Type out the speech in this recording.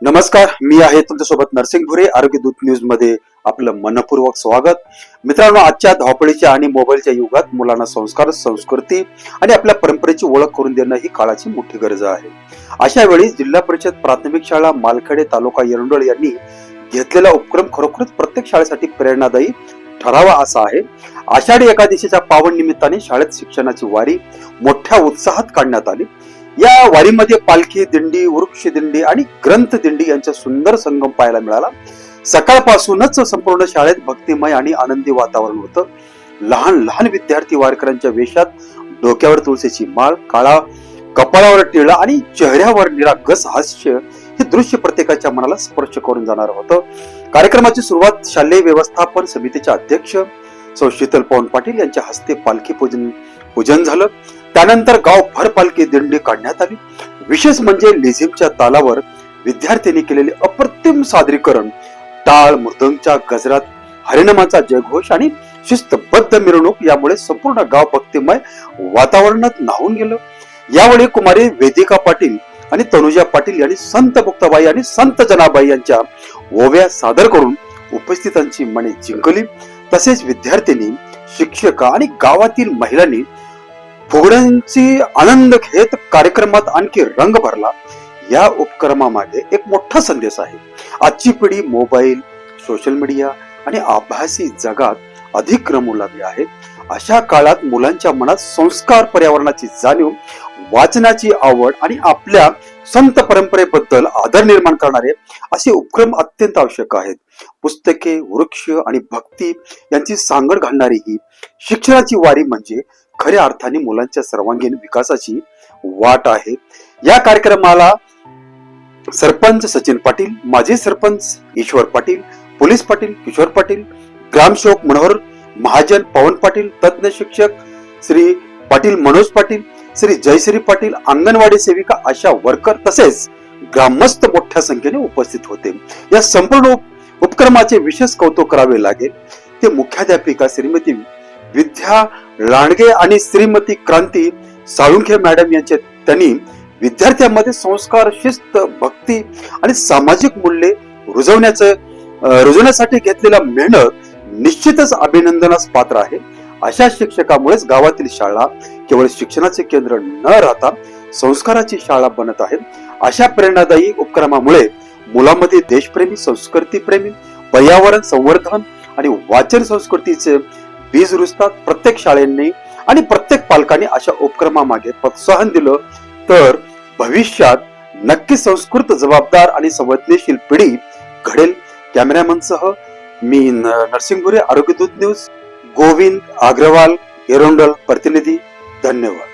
नमस्कार, मी आहे तुमच्यासोबत नरसिंग भुरे. आरोग्य दूत न्यूज मध्ये आपलं मनपूर्वक स्वागत. मित्रांनो, आजच्या धावपळीच्या आणि मोबाईलच्या युगात मुलांना संस्कार, संस्कृती आणि आपल्या परंपरेची ओळख करून देणं ही काळाची मोठी गरज आहे. अशा वेळी जिल्हा परिषद प्राथमिक शाळा मालखेडे तालुका एरंडोल यांनी घेतलेला उपक्रम खरोखरच प्रत्येक शाळेसाठी प्रेरणादायी ठरावा असा आहे. आषाढी एकादशीच्या पावन निमित्ताने शाळेत शिक्षणाची वारी मोठ्या उत्साहात काढण्यात आली. या वारीमध्ये पालखी दिंडी, वृक्ष दिंडी आणि ग्रंथ दिंडी यांचा सुंदर संगम पाहायला मिळाला. सकाळपासूनच संपूर्ण शाळेत भक्तिमय आणि आनंदी वातावरण होतं. लहान लहान विद्यार्थी वारकऱ्यांच्या वेशात, डोक्यावर तुळशीची माळ, काळा कपाळावर टिळा आणि चेहऱ्यावर निरागस हास्य हे दृश्य प्रत्येकाच्या मनाला स्पर्श करून जाणार होतं. कार्यक्रमाची सुरुवात शालेय व्यवस्थापन समितीचे अध्यक्ष सौ शीतल पवन पाटील यांच्या हस्ते पालखी पूजन झालं. त्यानंतर गावभर पालखी दिंडी काढण्यात आली. विशेष म्हणजे लेझिमच्या तालावर विद्यार्थ्यांनी केलेले अप्रतिम सादरीकरण, टाळ मृदंगच्या गजरात हरिनामाचा जयघोष आणि शिस्तबद्ध मिरवणूक यामुळे संपूर्ण गाव भक्तिमय वातावरणात न्हावून गेलं. यावेळी कुमारी वेदिका पाटील आणि तनुजा पाटील यांनी संत मुक्ताबाई आणि संत जनाबाई यांच्या ओव्या सादर करून उपस्थितांची मने जिंकली. तसेच विद्यार्थ्यांनी, शिक्षक आणि गावातील महिलांनी फुगड्यांची आनंद घेत कार्यक्रमात आणखी रंग भरला. या उपक्रमामागे एक मोठा संदेश आहे. आजची पिढी मोबाईल, सोशल मीडिया आणि आभासी जगात अधिक रमू लागली आहे. अशा काळात मुलांच्या मनात संस्कार, पर्यावरणाची जाणीव, वाचनाची आवड आणि आपल्या संत परंपरेबद्दल आदर निर्माण करणारे असे उपक्रम अत्यंत आवश्यक आहेत. पुस्तके, वृक्ष आणि भक्ती यांची सांगड घालणारी ही शिक्षणाची वारी म्हणजे खऱ्या अर्थाने मुलांच्या सर्वांगीण विकासाची वाट आहे. या कार्यक्रमाला सरपंच सचिन पाटील, माजी सरपंच ईश्वर पाटील, पोलीस पाटील किशोर पाटील, ग्रामसेवक मनोहर महाजन, पवन पाटील, तज्ञ शिक्षक श्री पाटील मनोज पाटील, श्री जयश्री पाटील, अंगणवाडी सेविका, आशा वर्कर तसेच ग्रामस्थ मोठ्या संख्येने उपस्थित होते. या संपूर्ण उपक्रमाचे विशेष कौतुक करावे लागेल ते मुख्याध्यापिका श्रीमती विद्या लांडगे आणि श्रीमती क्रांती साळुंखे मॅडम यांचे. त्यांनी विद्यार्थ्यांमध्ये संस्कार, शिस्त, भक्ती आणि सामाजिक मूल्ये रुजवण्यासाठी घेतलेला मेहनत निश्चितच अभिनंदनास पात्र आहे. अशा शिक्षकामुळेच गावातील शाळा केवळ शिक्षणाचे केंद्र न राहता संस्काराची शाळा बनत आहे. अशा प्रेरणादायी उपक्रमामुळे मुलांमध्ये देशप्रेमी, संस्कृतीप्रेमी, पर्यावरण संवर्धन आणि वाचन संस्कृतीचे बीज रुजतात. प्रत्येक शाळेंनी आणि प्रत्येक पालकांनी अशा उपक्रमामागे प्रोत्साहन दिलं तर भविष्यात नक्की संस्कृत, जबाबदार आणि संवेदनशील पिढी घडेल. कॅमेरामनसह मी नरसिंग भुरे, आरोग्य दूत न्यूज, गोविंद अग्रवाल, एरंडोल प्रतिनिधी. धन्यवाद.